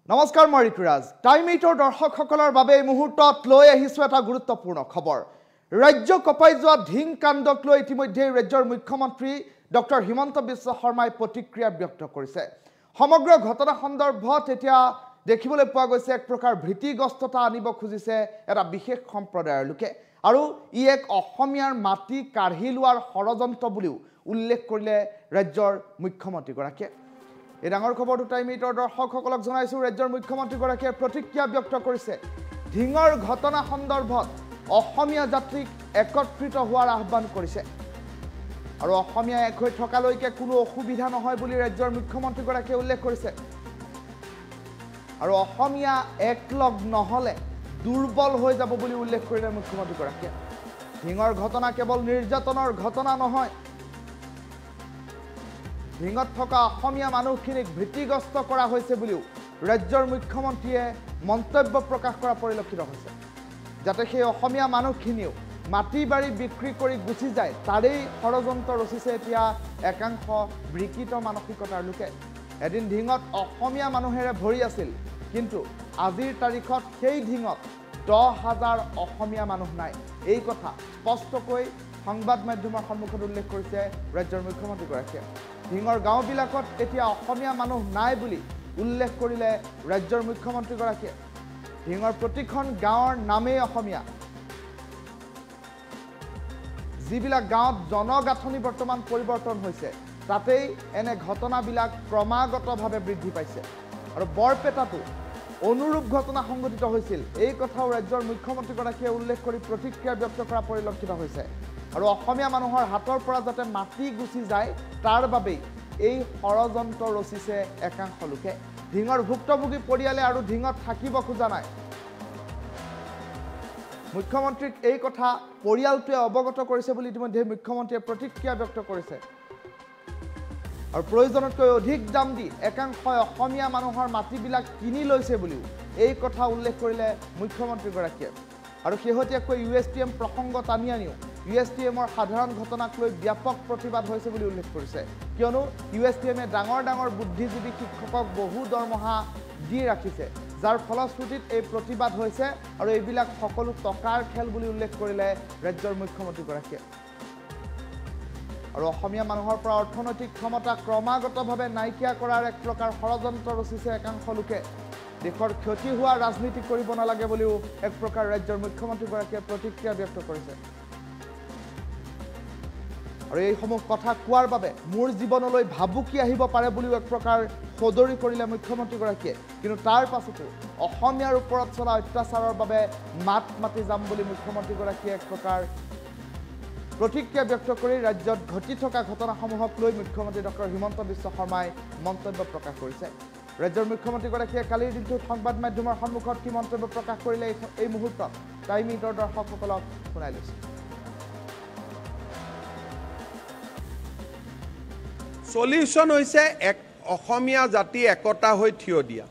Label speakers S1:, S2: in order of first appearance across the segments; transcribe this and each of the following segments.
S1: নমস্কাৰ মই ঋতুৰাজ টাইম 8 দৰ্শকসকলৰ বাবে এই মুহূৰ্তত লৈ আহিছো এটা গুৰুত্বপূৰ্ণ খবৰ ৰাজ্য কপাই যোৱা ঢিং কাণ্ডক লৈ ইতিমধ্যে ৰাজ্যৰ মুখ্যমন্ত্ৰী ডক্টৰ হিমন্ত বিশ্ব শৰ্মাই প্ৰতিক্ৰিয়া ব্যক্ত কৰিছে সমগ্ৰ ঘটনা সন্দৰ্ভত এতিয়া দেখিবলৈ পোৱা গৈছে এক প্ৰকাৰ ভীতিগ্ৰস্ততা আনিব খুজিছে এটা বিশেষ সম্প্ৰদায়ৰ লোকে আৰু ই এক অসমীয়াৰ মাটি কাঢ়ি লোৱাৰ ষড়যন্ত্ৰ বুলিও উল্লেখ কৰিলে ৰাজ্যৰ মুখ্যমন্ত্ৰীগৰাকীয়ে এই ডাঙৰ খবৰটো টাইম 8 দৰ্শকসকলক জনাইছো ৰাজ্যৰ মুখ্যমন্ত্ৰীগৰাকীয়ে প্ৰতিক্ৰিয়া ব্যক্ত কৰিছে ঢিঙৰ ঘটনা সন্দৰ্ভত অসমীয়া জাতিক একত্ৰিত হোৱাৰ আহ্বান কৰিছে আৰু অসমীয়া এক হৈ থকালৈকে কোনো অসুবিধা নহয় বুলি ৰাজ্যৰ মুখ্যমন্ত্ৰীগৰাকীয়ে উল্লেখ কৰিছে আৰু অসমীয়া একলগ নহলে দুৰ্বল হৈ যাব বুলি উল্লেখ কৰিলে মুখ্যমন্ত্ৰীগৰাকীয়ে ঢিঙৰ ঘটনা কেৱল নিৰ্যাতনৰ ঘটনা নহয় ঢিঙত থকা অসমীয়া মানুহখিনিক ভীতিগ্ৰস্ত কৰা হৈছে বুলিও ৰাজ্যৰ মুখ্যমন্ত্ৰীয়ে মন্তব্য প্ৰকাশ কৰা পৰিলক্ষিত হৈছে যাতে সেই অসমীয়া মানুহখিনিও মাটি বাৰী বিক্ৰী কৰি গুচি যায় তাৰেই ষড়যন্ত্ৰ ৰচিছে এতিয়া একাংশ বিকৃত মানসিকতাৰ লোকে এদিন ঢিঙত অসমীয়া মানুহেৰে ভৰি আছিল কিন্তু আজিৰ তাৰিখত সেই ঢিঙত 10,000 অসমীয়া মানুহ নাই এই কথা স্পষ্টকৈ সংবাদ মাধ্যমৰ সন্মুখত উল্লেখ কৰিছে ৰাজ্যৰ মুখ্যমন্ত্ৰীগৰাকীয়ে ঢিঙৰ গাঁওবিলাকত এতিয়া অসমীয়া মানুহ নাই বুলি উল্লেখ কৰিলে ৰাজ্যৰ মুখ্যমন্ত্ৰীগৰাকীয়ে ঢিঙৰ প্ৰতিখন গাঁৱৰ নামেই অসমীয়া যিবিলাক গাঁৱত জনগাঁথনি বৰ্তমান পৰিৱৰ্তন হৈছে তাতেই এনে ঘটনাবিলাক ক্ৰমাগতভাৱে বৃদ্ধি পাইছে আৰু বৰপেটাতো অনুৰূপ ঘটনা সংঘটিত হৈছিল এই কথাও ৰাজ্যৰ মুখ্যমন্ত্ৰীগৰাকীয়ে উল্লেখ কৰি প্ৰতিক্ৰিয়া ব্যক্ত কৰা পৰিলক্ষিত হৈছে আৰু অসমীয়া মানুহৰ হাতৰ পৰা যাতে মাটি গুচি যায় তাৰ বাবেই এই ষড়যন্ত্ৰ ৰচিছে একাংশ লোকে ঢিঙৰ ভুক্তভোগী পৰিয়ালে আৰু ঢিঙত থাকিব খোজা নাই মুখ্যমন্ত্ৰীক এই কথা পৰিয়ালটোৱে অৱগত কৰিছে বুলি ইতিমধ্যে মুখ্যমন্ত্ৰীয়ে প্ৰতিক্ৰিয়া ব্যক্ত কৰিছে আৰু প্ৰয়োজনতকৈ অধিক দাম দি একাংশই অসমীয়া মানুহৰ মাটিবিলাক কিনি লৈছে বুলিও এই কথা উল্লেখ কৰিলে মুখ্যমন্ত্ৰীগৰাকীয়ে আৰু শেহতীয়াকৈ USTM প্ৰসংগ টানি আনিও USTMৰ সাধাৰণ ঘটনাক লৈ ব্যাপক প্ৰতিবাদ হৈছে বুলি উল্লেখ কৰিছে কিয়নো USTMে ডাঙৰ বুদ্ধিজীৱী শিক্ষকক বহু দৰমহা দি ৰাখিছে যাৰ ফলশ্ৰুতিত এই প্ৰতিবাদ হৈছে আৰু এইবিলাক সকলো টকাৰ খেল বুলি উল্লেখ কৰিলে ৰাজ্যৰ মুখ্যমন্ত্ৰীগৰাকীয়ে আৰু অসমীয়া মানুহৰ পৰা অৰ্থনৈতিক ক্ষমতা ক্ৰমাগতভাৱে নাইকিয়া কৰাৰ এক প্ৰকাৰ ষড়যন্ত্ৰ ৰচিছে একাংশ লোকে দেশৰ ক্ষতি হোৱা ৰাজনীতি কৰিব নালাগে বুলিও এক প্ৰকাৰ ৰাজ্যৰ মুখ্যমন্ত্ৰীগৰাকীয়ে প্ৰতিক্ৰিয়া ব্যক্ত কৰিছে আৰু এই সমূহ কথা কোৱাৰ বাবে মোৰ জীৱনলৈ ভাবুকি আহিব পাৰে বুলিও এক প্ৰকাৰ সদৰি কৰিলে মুখ্যমন্ত্ৰীগৰাকীয়ে কিন্তু তাৰ পাছতো অসমীয়াৰ ওপৰত চলা অত্যাচাৰৰ বাবে মাত মাতি যাম বুলি মুখ্যমন্ত্ৰীগৰাকীয়ে এক প্ৰকাৰ প্ৰতিক্ৰিয়া ব্যক্ত কৰি ৰাজ্যত ঘটি থকা ঘটনাসমূহক লৈ মুখ্যমন্ত্ৰী ডক্টৰ হিমন্ত বিশ্ব শৰ্মাই মন্তব্য প্ৰকাশ কৰিছে ৰাজ্যৰ মুখ্যমন্ত্ৰীগৰাকীয়ে কালিৰ দিনটোত সংবাদ মাধ্যমৰ সন্মুখত কি মন্তব্য প্ৰকাশ কৰিলে এই মুহূৰ্তত টাইম 8 দৰ্শকসকলক শুনাই লৈছে
S2: সলিউশন হৈছে এক অসমীয়া জাতি একতা হৈ থিয় দিয়া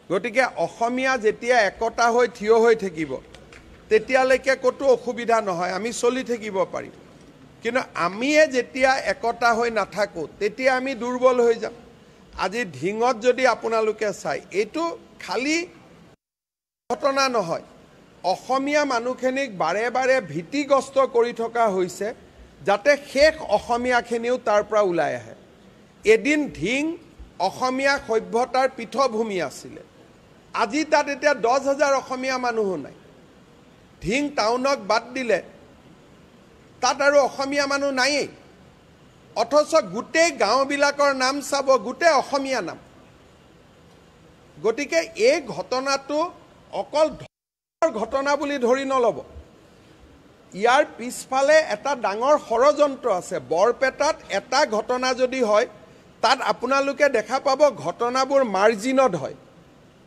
S2: গতিকে অসমীয়া যেতিয়া একতা হৈ থিয় হৈ থাকিব তেতিয়ালৈকে কতো অসুবিধা নহয় আমি চলি থাকিব পাৰিম কিন্তু আমিয়ে যেতিয়া একতা হৈ নাথাকো তেতিয়া আমি দুৰ্বল হৈ যাম আজি ঢিঙত যদি আপোনালোকে চাই এইটো খালি ঘটনা নহয় অসমীয়া মানুহখিনিক বাৰে বাৰে ভীতিগ্ৰস্ত কৰি থকা হৈছে যাতে শেষ অসমীয়াখিনিও তাৰ পৰা ওলাই আহে এদিন ঢিং অসমীয়া সভ্যতাৰ পীঠভূমি আছিল আজি তাত এতিয়া 10,000 অসমীয়া মানুহ নাই ঢিং টাউনক বাদ দিলে তাত আৰু অসমীয়া মানুহ নাইয়ে অথচ গোটেই গাঁওবিলাকৰ নাম চাব গোটেই অসমীয়া নাম গতিকে এই ঘটনাটো অকল ঘটনা বুলি ধৰি নলব ইয়াৰ পিছফালে এটা ডাঙৰ ষড়যন্ত্ৰ আছে বৰপেটাত এটা ঘটনা যদি হয় তাত আপোনালোকে দেখা পাব ঘটনাবোৰ মাৰ্জিনত হয়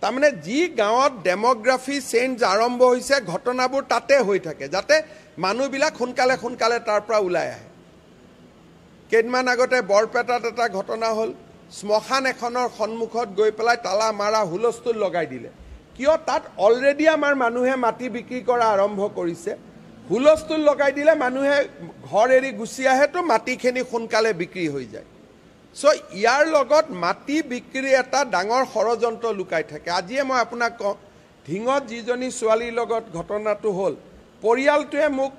S2: তাৰমানে যি গাঁৱত ডেমোগ্ৰাফি চেঞ্জ আৰম্ভ হৈছে ঘটনাবোৰ তাতে হৈ থাকে যাতে মানুহবিলাক সোনকালে তাৰ পৰা ওলাই আহে কেইদিনমান আগতে বৰপেটাত এটা ঘটনা হ'ল শ্মশান এখনৰ সন্মুখত গৈ পেলাই তালা মাৰা হুলস্থুল লগাই দিলে কিয় তাত অলৰেডি আমাৰ মানুহে মাটি বিক্ৰী কৰা আৰম্ভ কৰিছে হুলস্থুল লগাই দিলে মানুহে ঘৰ এৰি গুচি আহে তো মাটিখিনি সোনকালে বিক্ৰী হৈ যায় সো ইয়াৰ লগত মাটি বিক্ৰী এটা ডাঙৰ ষড়যন্ত্ৰ লুকাই থাকে আজিয়ে মই আপোনাক কওঁ ঢিঙত যিজনী ছোৱালীৰ লগত ঘটনাটো হ'ল পৰিয়ালটোৱে মোক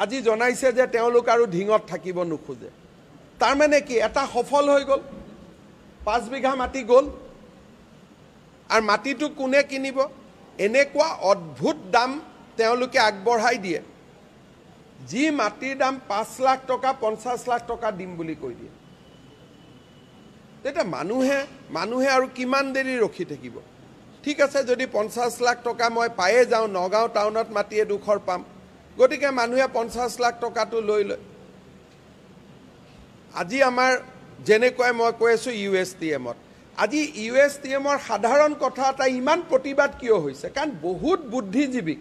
S2: আজি জনাইছে যে তেওঁলোক আৰু ঢিঙত থাকিব নোখোজে তাৰ মানে কি এটা সফল হৈ গ'ল 5 বিঘা মাটি গ'ল আৰু মাটিটো কোনে কিনিব এনেকুৱা অদ্ভুত দাম তেওঁলোকে আগবঢ়াই দিয়ে যি মাটিৰ দাম 5 লাখ টকা 50 লাখ টকা দিম বুলি কৈ দিয়ে তেতিয়া মানুহে আৰু কিমান দেৰি ৰখি থাকিব ঠিক আছে যদি 50 লাখ টকা মই পায়ে যাওঁ নগাঁও টাউনত মাটি এডোখৰ পাম গতিকে মানুহে 50 লাখ টকাটো লৈ লয় আজি আমাৰ যেনেকৈ মই কৈ আছো USTMত আজি USTMৰ সাধাৰণ কথা এটা ইমান প্ৰতিবাদ কিয় হৈছে কাৰণ বহুত বুদ্ধিজীৱী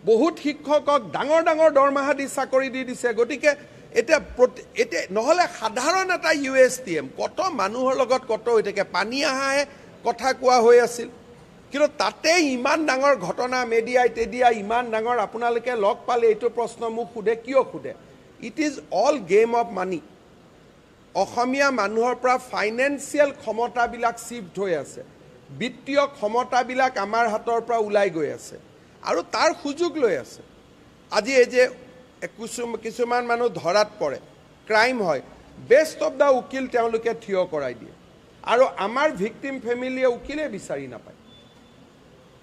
S2: বহুত শিক্ষকক ডাঙৰ ডাঙৰ দৰমহা দি চাকৰি দি দিছে গতিকে এটা নহলে সাধাৰণ এটা USTM কত মানুহৰ লগত কত হৈ থাকে পানী আহাহে কথা কোৱা হৈ আছিল কিন্তু তাতে ইমান ডাঙৰ ঘটনা মিডিয়াই তেদিয়া ইমান ডাঙৰ আপোনালোকে লগ পালে এইটো প্ৰশ্ন মোক খুদে কিয় খুদে it is all game of money Asomiya মানুহৰ পৰা ফাইনেন্সিয়েল ক্ষমতাবিলাক শিফট হৈ আছে বিত্তীয় ক্ষমতাবিলাক আমাৰ হাতৰ পৰা ওলাই গৈ আছে আৰু তাৰ সুযোগ লৈ আছে আজি এই যে কিছুমান মানুহ ধৰাত পৰে ক্ৰাইম হয় বেষ্ট অফ দা উকিল তেওঁলোকে থিয় কৰাই দিয়ে আৰু আমাৰ ভিকটিম ফেমিলিয়ে উকিলে বিচাৰি নাপায়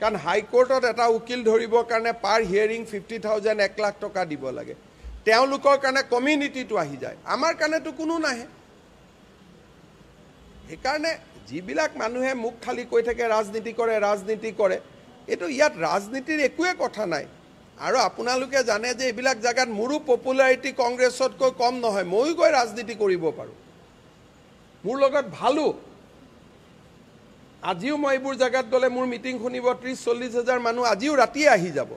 S2: কাৰণ হাইকোৰ্টত এটা উকিল ধৰিবৰ কাৰণে পাৰ হিয়াৰিং 50,000 1 লাখ টকা দিব লাগে তেওঁলোকৰ কাৰণে কমিউনিটিটো আহি যায় আমাৰ কাৰণেতো কোনো নাহে সেইকাৰণে যিবিলাক মানুহে মুখ খালি কৈ থাকে ৰাজনীতি কৰে এইটো ইয়াত ৰাজনীতিৰ একোৱে কথা নাই আৰু আপোনালোকে জানে যে এইবিলাক জাগাত মোৰো পপুলাৰিটি কংগ্ৰেছতকৈ কম নহয় মইও গৈ ৰাজনীতি কৰিব পাৰো মোৰ লগত ভালো আজিও মই এইবোৰ জাগাত গলে মোৰ মিটিং শুনিব 30-40 হাজাৰ মানুহ আজিও ৰাতি আহি যাব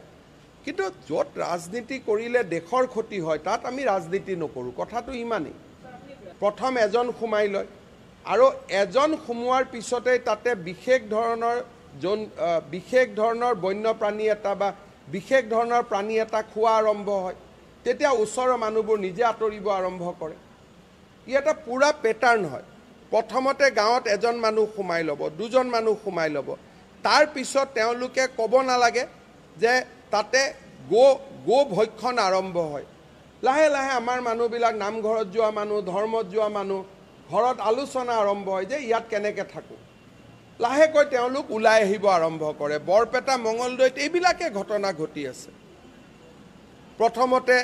S2: কিন্তু যত ৰাজনীতি কৰিলে দেশৰ ক্ষতি হয় তাত আমি ৰাজনীতি নকৰো কথাটো ইমানেই প্ৰথম এজন খুমাই লয় আৰু এজন খুমুৱাৰ পিছতে তাতে বিশেষ ধৰণৰ বন্যপ্ৰাণী এটা বা বিশেষ ধৰণৰ প্ৰাণী এটা খোৱা আৰম্ভ হয় তেতিয়া ওচৰৰ মানুহবোৰ নিজে আঁতৰিব আৰম্ভ কৰে ই এটা পুৰা পেটাৰ্ণ হয় প্ৰথমতে গাঁৱত এজন মানুহ খুমাই ল'ব দুজন মানুহ খুমাই ল'ব তাৰ পিছত তেওঁলোকে ক'ব নালাগে যে তাতে গো ভক্ষণ আৰম্ভ হয় লাহে লাহে আমাৰ মানুহবিলাক নামঘৰত যোৱা মানুহ ধৰ্মত যোৱা মানুহ ঘৰত আলোচনা আৰম্ভ হয় যে ইয়াত কেনেকৈ থাকো লাহেকৈ তেওঁলোক ওলাই আহিব আৰম্ভ কৰে বৰপেটা মঙ্গলদৈত এইবিলাকে ঘটনা ঘটি আছে প্ৰথমতে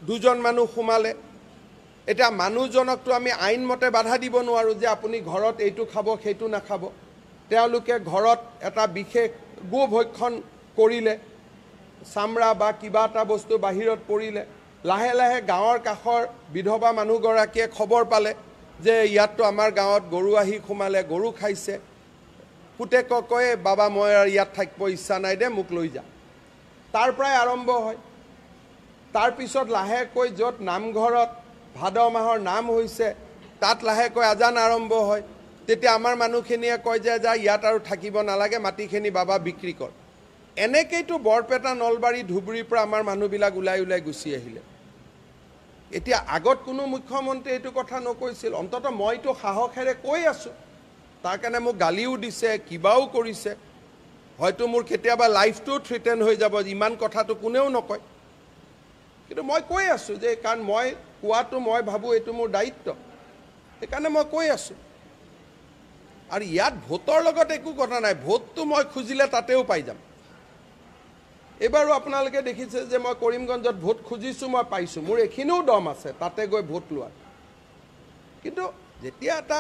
S2: দুজন মানুহ খুমালে এটা মানুহজনকটো আমি আইনমতে বাধা দিব নোৱাৰো যে আপুনি ঘৰত এইটো খাব সেইটো নাখাব তেওঁলোকে ঘৰত এটা বিশেষ গো ভক্ষণ কৰিলে চামৰা বা কিবা এটা বস্তু বাহিৰত পৰিলে লাহে লাহে গাঁৱৰ কাষৰ বিধৱা মানুহগৰাকীয়ে খবৰ পালে যে ইয়াতটো আমাৰ গাঁৱত গৰু আহি খুমালে গৰু খাইছে পুতেকক কয় বাবা মই ইয়াত থাকিব ইচ্ছা নাই দে মোক লৈ যা তাৰ পৰাই আৰম্ভ হয় তাৰ পিছত লাহেকৈ য'ত নামঘৰত ভাদ মাহৰ নাম হৈছে তাত লাহেকৈ আজান আৰম্ভ হয় তেতিয়া আমাৰ মানুহখিনিয়ে কয় যে যা ইয়াত আৰু থাকিব নালাগে মাটিখিনি বাবা বিক্ৰী কৰ এনেকৈতো বৰপেটা নলবাৰী ধুবুৰীৰ পৰা আমাৰ মানুহবিলাক ওলাই গুচি আহিলে এতিয়া আগত কোনো মুখ্যমন্ত্ৰী এইটো কথা নকৈছিল অন্তত মইতো সাহসেৰে কৈ আছো তাৰ কাৰণে মোক গালিও দিছে কিবাও কৰিছে হয়তো মোৰ কেতিয়াবা লাইফটো থ্ৰেটেন হৈ যাব ইমান কথাটো কোনেও নকয় কিন্তু মই কৈ আছো যে কাৰণ মই কোৱাটো মই ভাবো এইটো মোৰ দায়িত্ব সেইকাৰণে মই কৈ আছো আৰু ইয়াত ভোটৰ লগত একো কথা নাই ভোটটো মই খুজিলে তাতেও পাই যাম এবাৰো আপোনালোকে দেখিছে যে মই কৰিমগঞ্জত ভোট খুজিছো মই পাইছো মোৰ এখিনিও দম আছে তাতে গৈ ভোট লোৱা কিন্তু যেতিয়া এটা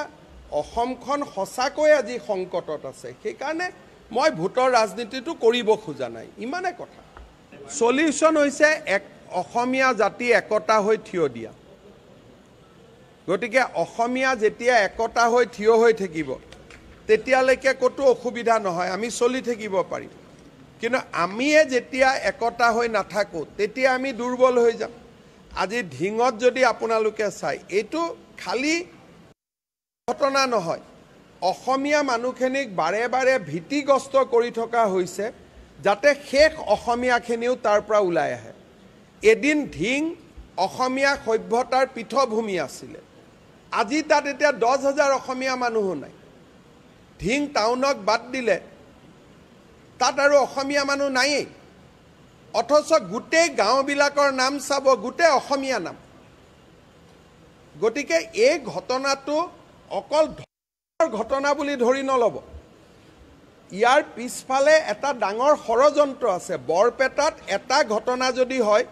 S2: অসমখন সঁচাকৈ আজি সংকটত আছে সেইকাৰণে মই ভোটৰ ৰাজনীতিটো কৰিব খোজা নাই ইমানে কথা সলিউশন হৈছে এক অসমীয়া জাতি একতা হৈ থিয় দিয়া গতিকে অসমীয়া যেতিয়া একতা হৈ থিয় হৈ থাকিব তেতিয়ালৈকে কতো অসুবিধা নহয় আমি চলি থাকিব পাৰিম কিন্তু আমিয়ে যেতিয়া একতা হৈ নাথাকো তেতিয়া আমি দুৰ্বল হৈ যাম আজি ঢিঙত যদি আপোনালোকে চাই এইটো খালি ঘটনা নহয় অসমীয়া মানুহখিনিক বাৰে বাৰে ভীতিগ্ৰস্ত কৰি থকা হৈছে যাতে শেষ অসমীয়াখিনিও তাৰ পৰা ওলাই আহে এদিন ঢিং অসমীয়া সভ্যতাৰ পীঠভূমি আছিলে আজি তাত এতিয়া 10,000 অসমীয়া মানুহো নাই ধিং টাউনক বাদ দিলে তাত আৰু অসমীয়া মানুহ নায়েই অথচ গোটেই গাঁওবিলাকৰ নাম চাব গোটেই অসমীয়া নাম গতিকে এই ঘটনাটো অকল ঘটনা বুলি ধৰি নলব ইয়াৰ পিছফালে এটা ডাঙৰ ষড়যন্ত্ৰ আছে বৰপেটাত এটা ঘটনা যদি হয়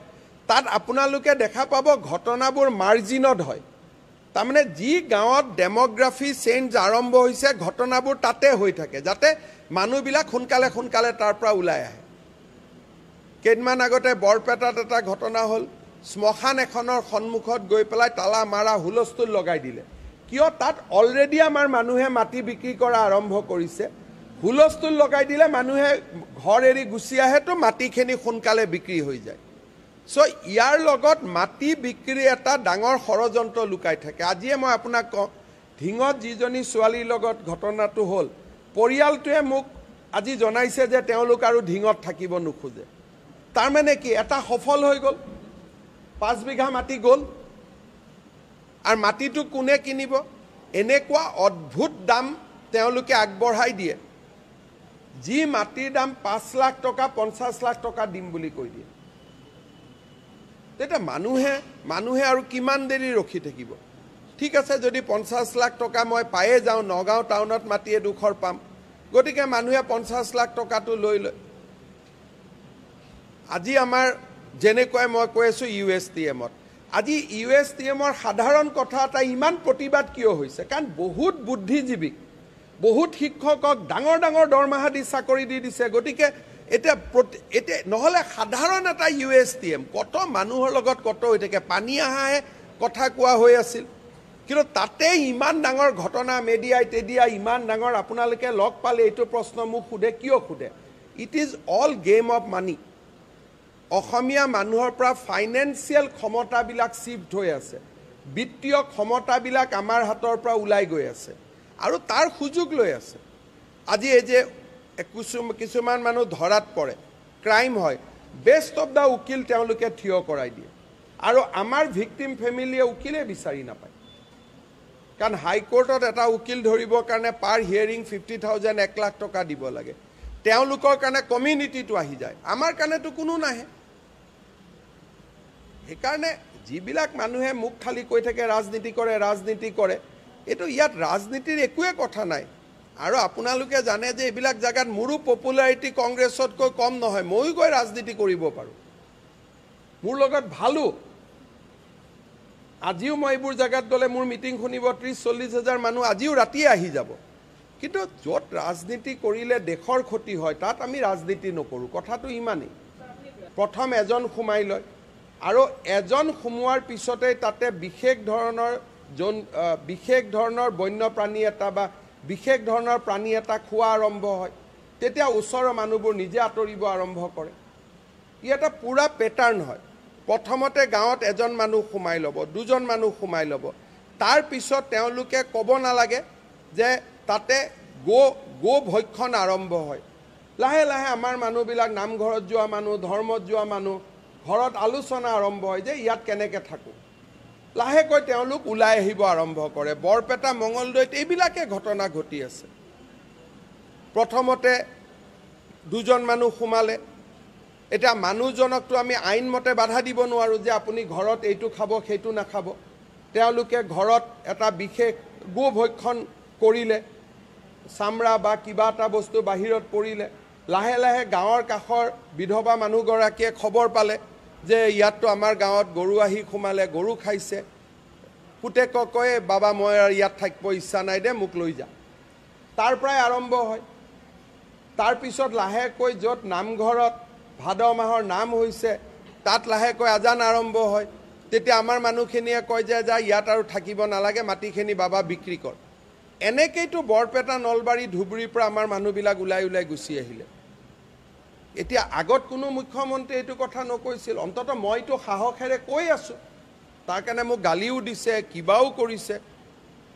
S2: তাত আপোনালোকে দেখা পাব ঘটনাবোৰ মাৰ্জিনত হয় তাৰমানে যি গাঁৱত ডেমোগ্ৰাফি চেঞ্জ আৰম্ভ হৈছে ঘটনাবোৰ তাতে হৈ থাকে যাতে মানুহবিলাক সোনকালে সোনকালে তাৰ পৰা ওলাই আহে কেইদিনমান আগতে বৰপেটাত এটা ঘটনা হ'ল শ্মশান এখনৰ সন্মুখত গৈ পেলাই তালা মাৰা হুলস্থুল লগাই দিলে কিয় তাত অলৰেডি আমাৰ মানুহে মাটি বিক্ৰী কৰা আৰম্ভ কৰিছে হুলস্থুল লগাই দিলে মানুহে ঘৰ এৰি গুচি আহেতো মাটিখিনি সোনকালে বিক্ৰী হৈ যায় সো ইয়াৰ লগত মাটি বিক্ৰী এটা ডাঙৰ ষড়যন্ত্ৰ লুকাই থাকে আজিয়ে মই আপোনাক কওঁ ধিঙত যিজনী ছোৱালীৰ লগত ঘটনাটো হ'ল পৰিয়ালটোৱে মোক আজি জনাইছে যে তেওঁলোক আৰু ধিঙত থাকিব নোখোজে তাৰমানে কি এটা সফল হৈ গ'ল 5 বিঘা মাটি গ'ল আৰু মাটিটো কোনে কিনিব এনেকুৱা অদ্ভুত দাম তেওঁলোকে আগবঢ়াই দিয়ে যি মাটিৰ দাম 5 লাখ টকা 50 লাখ টকা দিম বুলি কৈ দিয়ে তেতিয়া মানুহে আৰু কিমান দেৰি ৰখি থাকিব ঠিক আছে যদি 50 লাখ টকা মই পায়ে যাওঁ নগাঁও টাউনত মাটি এডোখৰ পাম গতিকে মানুহে 50 লাখ টকাটো লৈ লয় আজি আমাৰ যেনেকৈ মই কৈ আছোঁ USTMত আজি USTMৰ সাধাৰণ কথা এটা ইমান প্ৰতিবাদ কিয় হৈছে কাৰণ বহুত বুদ্ধিজীৱীক বহুত শিক্ষকক ডাঙৰ ডাঙৰ দৰমহা দি চাকৰি দি দিছে গতিকে এতিয়া নহ'লে সাধাৰণ এটা USTM কত মানুহৰ লগত কত হৈ থাকে পানী আহাহে কথা কোৱা হৈ আছিল কিন্তু তাতে ইমান ডাঙৰ ঘটনা মেডিয়াই তেডিয়া ইমান ডাঙৰ আপোনালোকে লগ পালে এইটো প্ৰশ্ন মোক সোধে কিয় সোধে it is all game of money Asomiya মানুহৰ পৰা ফাইনেন্সিয়েল ক্ষমতাবিলাক শিফ্ট হৈ আছে বিত্তীয় ক্ষমতাবিলাক আমাৰ হাতৰ পৰা ওলাই গৈ আছে আৰু তাৰ সুযোগ লৈ আছে আজি এই যে কিছুমান মানুহ ধৰাত পৰে ক্ৰাইম হয় বেষ্ট অফ দ্য উকিল তেওঁলোকে থিয় কৰাই দিয়ে আৰু আমাৰ ভিক্টিম ফেমিলিয়ে উকিলে বিচাৰি নাপায় কাৰণ হাইকোৰ্টত এটা উকিল ধৰিবৰ কাৰণে পাৰ হিয়াৰিং 50,000 1 লাখ টকা দিব লাগে তেওঁলোকৰ কাৰণে কমিউনিটিটো আহি যায় আমাৰ কাৰণেতো কোনো নাহে সেইকাৰণে যিবিলাক মানুহে মুখ খালি কৈ থাকে ৰাজনীতি কৰে এইটো ইয়াত ৰাজনীতিৰ একোৱে কথা নাই আৰু আপোনালোকে জানে যে এইবিলাক জাগাত মোৰো পপুলাৰিটি কংগ্ৰেছতকৈ কম নহয় ময়ো গৈ ৰাজনীতি কৰিব পাৰোঁ মোৰ লগত ভালো আজিও মই এইবোৰ জাগাত গ'লে মোৰ মিটিং শুনিব 30-40 হাজাৰ মানুহ আজিও ৰাতিয়ে আহি যাব কিন্তু য'ত ৰাজনীতি কৰিলে দেশৰ ক্ষতি হয় তাত আমি ৰাজনীতি নকৰোঁ কথাটো ইমানেই প্ৰথম এজন সোমাই লয় আৰু এজন সোমোৱাৰ পিছতে তাতে বিশেষ ধৰণৰ বন্যপ্ৰাণী এটা বা বিশেষ ধৰণৰ প্ৰাণী এটা খোৱা আৰম্ভ হয় তেতিয়া ওচৰৰ মানুহবোৰ নিজে আঁতৰিব আৰম্ভ কৰে ই এটা পুৰা পেটাৰ্ণ হয় প্ৰথমতে গাঁৱত এজন মানুহ সোমাই ল'ব দুজন মানুহ সোমাই ল'ব তাৰ পিছত তেওঁলোকে ক'ব নালাগে যে তাতে গো ভক্ষণ আৰম্ভ হয় লাহে লাহে আমাৰ মানুহবিলাক নামঘৰত যোৱা মানুহ ধৰ্মত যোৱা মানুহ ঘৰত আলোচনা আৰম্ভ হয় যে ইয়াত কেনেকৈ থাকোঁ লাহেকৈ তেওঁলোক ওলাই আহিব আৰম্ভ কৰে বৰপেটা মঙলদৈত এইবিলাকে ঘটনা ঘটি আছে প্ৰথমতে দুজন মানুহ সোমালে এটা মানুহজনকতো আমি আইনমতে বাধা দিব নোৱাৰোঁ যে আপুনি ঘৰত এইটো খাব সেইটো নাখাব তেওঁলোকে ঘৰত এটা বিশেষ গো ভক্ষণ কৰিলে চামৰা বা কিবা এটা বস্তু বাহিৰত পৰিলে লাহে লাহে গাঁৱৰ কাষৰ বিধৱা মানুহগৰাকীয়ে খবৰ পালে যে ইয়াততো আমাৰ গাঁৱত গৰু আহি সোমালে গৰু খাইছে পুতেকক কয় বাবা মই আৰু ইয়াত থাকিব ইচ্ছা নাই দে মোক লৈ যা তাৰ পৰাই আৰম্ভ হয় তাৰপিছত লাহেকৈ য'ত নামঘৰত ভাদ মাহৰ নাম হৈছে তাত লাহেকৈ আজান আৰম্ভ হয় তেতিয়া আমাৰ মানুহখিনিয়ে কয় যে যা ইয়াত আৰু থাকিব নালাগে মাটিখিনি বাবা বিক্ৰী কৰ এনেকৈতো বৰপেটা নলবাৰী ধুবুৰীৰ পৰা আমাৰ মানুহবিলাক ওলাই গুচি আহিলে এতিয়া আগত কোনো মুখ্যমন্ত্ৰী এইটো কথা নকৈছিল অন্তত মইতো সাহসেৰে কৈ আছোঁ তাৰ কাৰণে মোক গালিও দিছে কিবাও কৰিছে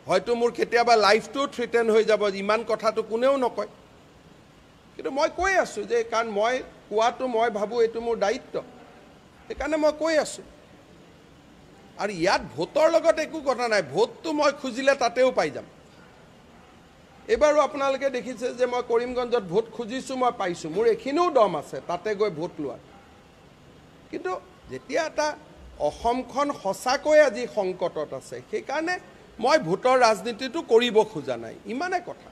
S2: হয়তো মোৰ কেতিয়াবা লাইফটো থ্ৰেটেন হৈ যাব ইমান কথাটো কোনেও নকয় কিন্তু মই কৈ আছোঁ যে কাৰণ মই কোৱাটো মই ভাবোঁ এইটো মোৰ দায়িত্ব সেইকাৰণে মই কৈ আছোঁ আৰু ইয়াত ভোটৰ লগত একো কথা নাই, ভোটটো মই খুজিলে তাতেও পাই যাম। এইবাৰো আপোনালোকে দেখিছে যে মই কৰিমগঞ্জত ভোট খুজিছোঁ, মই পাইছোঁ, মোৰ এইখিনিও দম আছে তাতে গৈ ভোট লোৱা। কিন্তু যেতিয়া এটা অসমখন সঁচাকৈ আজি সংকটত আছে, সেইকাৰণে মই ভোটৰ ৰাজনীতিটো কৰিব খোজা নাই, ইমানে কথা।